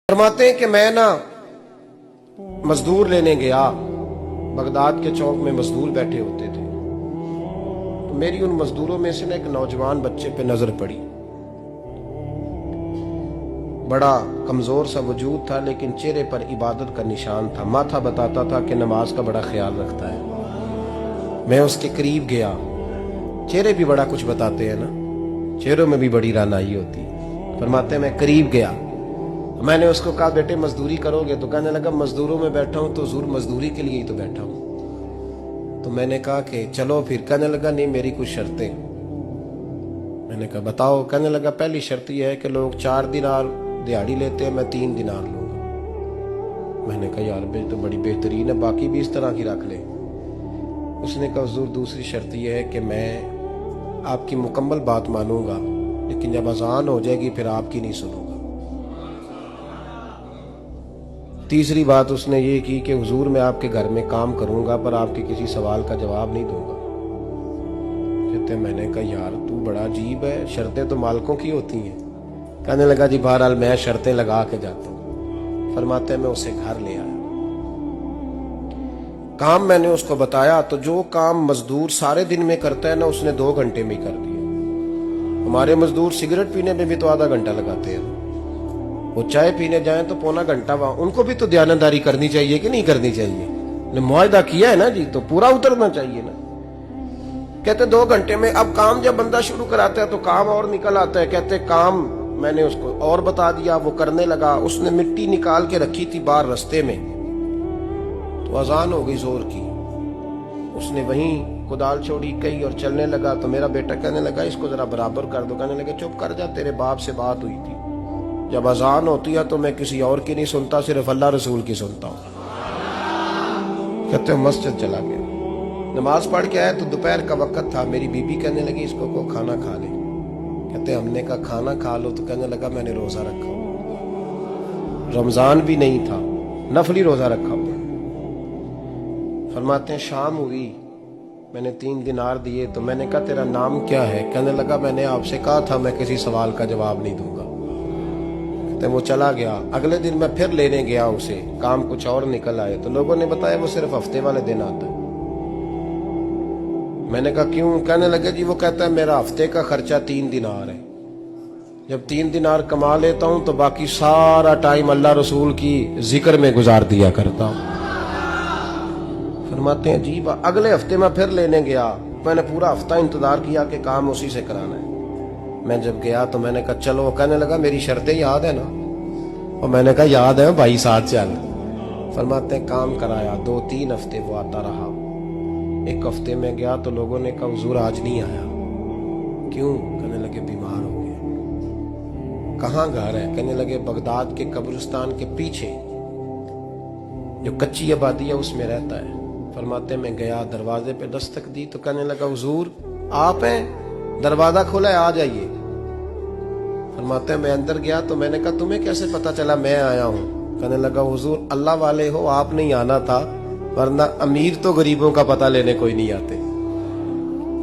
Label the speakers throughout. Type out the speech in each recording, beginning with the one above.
Speaker 1: फरमाते हैं कि मैं ना मजदूर लेने गया, बगदाद के चौक में मजदूर बैठे होते थे, तो मेरी उन मजदूरों में से ना एक नौजवान बच्चे पे नजर पड़ी। बड़ा कमजोर सा वजूद था, लेकिन चेहरे पर इबादत का निशान था। माथा बताता था कि नमाज का बड़ा ख्याल रखता है। मैं उसके करीब गया। चेहरे भी बड़ा कुछ बताते हैं ना, चेहरों में भी बड़ी रानाई होती है। फरमाते मैं करीब गया, मैंने उसको कहा बेटे मजदूरी करोगे? तो कहने लगा मजदूरों में बैठा हूं तो हुजूर मजदूरी के लिए ही तो बैठा हूं। तो मैंने कहा कि चलो फिर। कहने लगा नहीं मेरी कुछ शर्तें। मैंने कहा बताओ। कहने लगा पहली शर्त यह है कि लोग 4 दिनार दिहाड़ी लेते हैं, मैं 3 दिनार लूंगा। मैंने कहा यार बे तो बड़ी बेहतरीन है, बाकी भी इस तरह की रख ले। उसने कहा हुजूर दूसरी शर्त यह है कि मैं आपकी मुकम्मल बात मानूंगा, लेकिन जब अजान हो जाएगी फिर आपकी नहीं सुनूंगा। तीसरी बात उसने ये की कि हुजूर मैं आपके घर में काम करूंगा पर आपके किसी सवाल का जवाब नहीं दूंगा। कहते मैंने कहा यार तू बड़ा अजीब है, शर्तें तो मालिकों की होती हैं। कहने लगा जी बहरहाल मैं शर्तें लगा के जाता हूँ। फरमाते मैं उसे घर ले आया, काम मैंने उसको बताया, तो जो काम मजदूर सारे दिन में करता है ना उसने 2 घंटे में कर दिया। हमारे मजदूर सिगरेट पीने में भी तो आधा घंटा लगाते हैं, वो चाय पीने जाएं तो पौना घंटा वहां। उनको भी तो दयानतदारी करनी चाहिए कि नहीं करनी चाहिए? ने मुआहदा किया है ना जी, तो पूरा उतरना चाहिए ना। कहते 2 घंटे में। अब काम जब बंदा शुरू कराता है तो काम और निकल आता है। कहते काम मैंने उसको और बता दिया, वो करने लगा। उसने मिट्टी निकाल के रखी थी बाहर रास्ते में, तो अजान हो गई जोर की। उसने वहीं कुदाल छोड़ी कही और चलने लगा। तो मेरा बेटा कहने लगा इसको जरा बराबर कर दो। कहने लगा चुप कर जा, तेरे बाप से बात हुई थी, जब अजान होती है तो मैं किसी और की नहीं सुनता, सिर्फ अल्लाह रसूल की सुनता हूँ। कहते मस्जिद चला गया, नमाज पढ़ के आया तो दोपहर का वक्त था। मेरी बीबी कहने लगी इसको को खाना खा ले। कहते हमने कहा खाना खा लो, तो कहने लगा मैंने रोजा रखा हुआ, रमजान भी नहीं था, नफली रोजा रखा हुआ। फरमाते हैं शाम हुई, मैंने 3 दिनार दिए। तो मैंने कहा तेरा नाम क्या है? कहने लगा मैंने आपसे कहा था मैं किसी सवाल का जवाब नहीं दूंगा। कहते वो चला गया। अगले दिन मैं फिर लेने गया उसे, काम कुछ और निकल आए। तो लोगों ने बताया वो सिर्फ हफ्ते वाले दिन आता है। मैंने कहा क्यों? कहने लगे जी वो कहता है मेरा हफ्ते का खर्चा 3 दिनार है, जब 3 दिनार कमा लेता हूं तो बाकी सारा टाइम अल्लाह रसूल की जिक्र में गुजार दिया करता हूं। फरमाते हैं अजीब। अगले हफ्ते मैं फिर लेने गया, मैंने पूरा हफ्ता इंतजार किया कि काम उसी से कराना है। मैं जब गया तो मैंने कहा चलो। कहने लगा मेरी शर्तें याद है ना? और मैंने कहा याद है भाई साथ चल। फरमाते हैं काम कराया, 2-3 हफ्ते वो आता रहा। एक हफ्ते में गया तो लोगों ने कहा हुजूर आज नहीं आया। क्यों? कहने लगे बीमार हो गए। कहाँ घर है? कहने लगे बगदाद के कब्रिस्तान के पीछे जो कच्ची आबादी है उसमें रहता है। फरमाते मैं गया, दरवाजे पे दस्तक दी तो कहने लगा हुजूर आप हैं? दरवाजा खोला है, आ जाइए। फरमाते मैं अंदर गया तो मैंने कहा तुम्हें कैसे पता चला मैं आया हूँ? कहने लगा हुजूर अल्लाह वाले हो, आप नहीं आना था, वरना अमीर तो गरीबों का पता लेने कोई नहीं आते।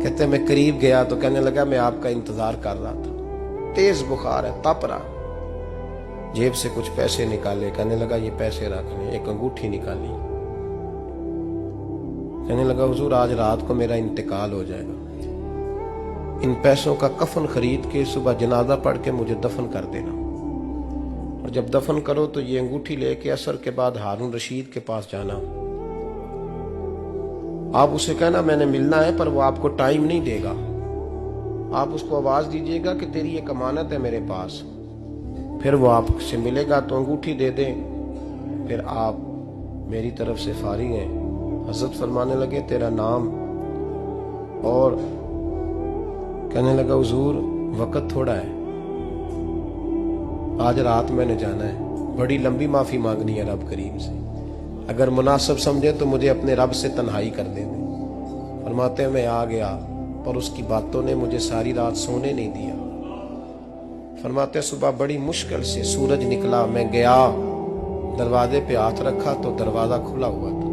Speaker 1: कहते मैं करीब गया तो कहने लगा मैं आपका इंतजार कर रहा था, तेज बुखार है, तप रहा। जेब से कुछ पैसे निकाले, कहने लगा ये पैसे रख लें। एक अंगूठी निकाली, कहने लगा हुजूर आज रात को मेरा इंतकाल हो जाएगा, इन पैसों का कफन खरीद के सुबह जनाजा पढ़ के मुझे दफन कर देना, और जब दफन करो तो ये अंगूठी लेके असर के बाद हारून रशीद के पास जाना। आप उसे कहना मैंने मिलना है पर वो आपको टाइम नहीं देगा। आप उसको आवाज दीजिएगा कि तेरी एक अमानत है मेरे पास, फिर वो आपसे मिलेगा तो अंगूठी दे दे, फिर आप मेरी तरफ से फारिग हैं। हजरत फरमाने लगे तेरा नाम? और कहने लगा हुजूर वक्त थोड़ा है, आज रात मैंने जाना है, बड़ी लंबी माफी मांगनी है रब करीम से, अगर मुनासिब समझे तो मुझे अपने रब से तन्हाई कर दे। फरमाते मैं आ गया पर उसकी बातों ने मुझे सारी रात सोने नहीं दिया। फरमाते सुबह बड़ी मुश्किल से सूरज निकला, मैं गया दरवाजे पे हाथ रखा तो दरवाजा खुला हुआ था।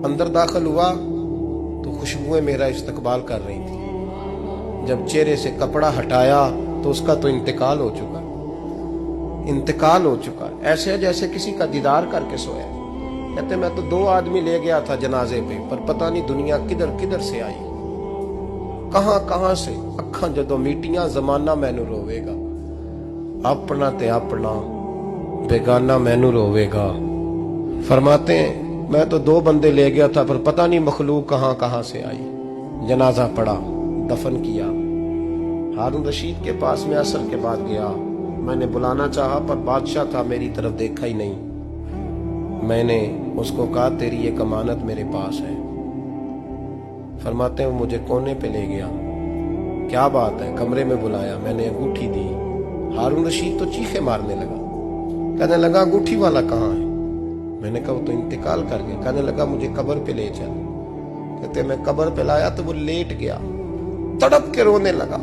Speaker 1: अंदर दाखिल हुआ तो खुशबुएं मेरा इस्तकबाल कर रही थी। जब चेहरे से कपड़ा हटाया तो उसका तो इंतकाल हो चुका। इंतकाल हो चुका है, ऐसे है जैसे किसी का दीदार करके सोया। कहते मैं तो 2 आदमी ले गया था जनाजे पे, पर पता नहीं दुनिया किधर किधर से आई, कहां कहां से। अखां जदों मीटियां जमाना मैनू रोवेगा, अपना ते अपना बेगाना मैनू रोवेगा। फरमाते हैं मैं तो 2 बंदे ले गया था, पर पता नहीं मखलूक कहां कहां से आई। जनाजा पड़ा, दफन किया। हारून रशीद के पास में असर के बाद गया, मैंने बुलाना चाहा पर बादशाह था, मेरी तरफ देखा ही नहीं। मैंने उसको कहा तेरी एक अमानत मेरे पास है। फरमाते हैं वो मुझे कोने पे ले गया, क्या बात है, कमरे में बुलाया, मैंने अंगूठी दी। हारून रशीद तो चीखे मारने लगा, कहने लगा अंगूठी वाला कहाँ है? मैंने कहा वो तो इंतकाल कर गया। कहने लगा मुझे कब्र पे ले चल। कहते मैं कब्र पे लाया तो वो लेट गया, तड़प के रोने लगा।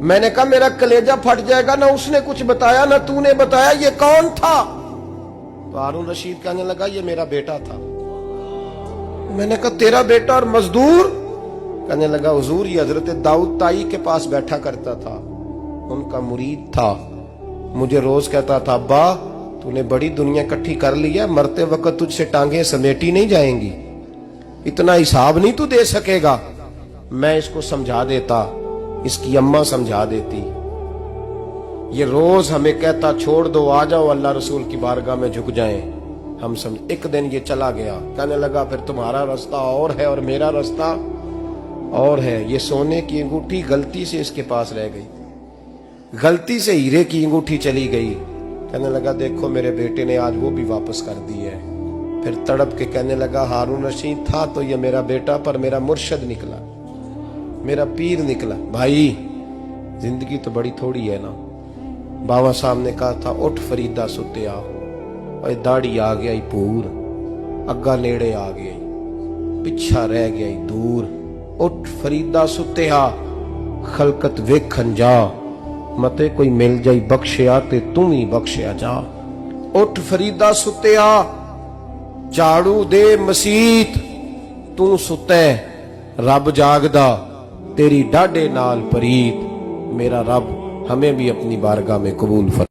Speaker 1: मैंने कहा मेरा कलेजा फट जाएगा, ना उसने कुछ बताया ना तूने बताया, ये कौन था? तो हारून रशीद कहने लगा ये मेरा बेटा था। मैंने कहा तेरा बेटा और मजदूर? कहने लगा हुजूर ये हजरत दाऊद ताई के पास बैठा करता था, उनका मुरीद था, मुझे रोज कहता था अब्बा तूने बड़ी दुनिया इकट्ठी कर ली है, मरते वक्त तुझसे टांगे समेटी नहीं जाएंगी, इतना हिसाब नहीं तू दे सकेगा। मैं इसको समझा देता, इसकी अम्मा समझा देती। ये रोज हमें कहता छोड़ दो, आ जाओ अल्लाह रसूल की बारगाह में झुक जाएं। हम समझ। एक दिन ये चला गया, कहने लगा फिर तुम्हारा रास्ता और है और मेरा रास्ता और है। ये सोने की अंगूठी गलती से इसके पास रह गई, गलती से हीरे की अंगूठी चली गई। कहने लगा देखो मेरे बेटे ने आज वो भी वापस कर दी है। फिर तड़प के कहने लगा हारून रशीद था तो ये मेरा बेटा, पर मेरा मुर्शद निकला, मेरा पीर निकला। भाई जिंदगी तो बड़ी थोड़ी है ना। बाबा साहब ने कहा था उठ फरीदा सुत्या, और दाढ़ी आ गया पूर, अग्गा नेड़े आ गया, पिछा रह गया दूर। उठ फरीदा सुत्या खलकत वेखन जा, मते कोई मिल जाई बख्शिया ते तू ही बख्शिया जा। उठ फरीदा सुत्या झाड़ू दे मसीत, तू सुते रब जागदा, तेरी डाडे नाल परीत। मेरा रब हमें भी अपनी बारगाह में कबूल फरमा।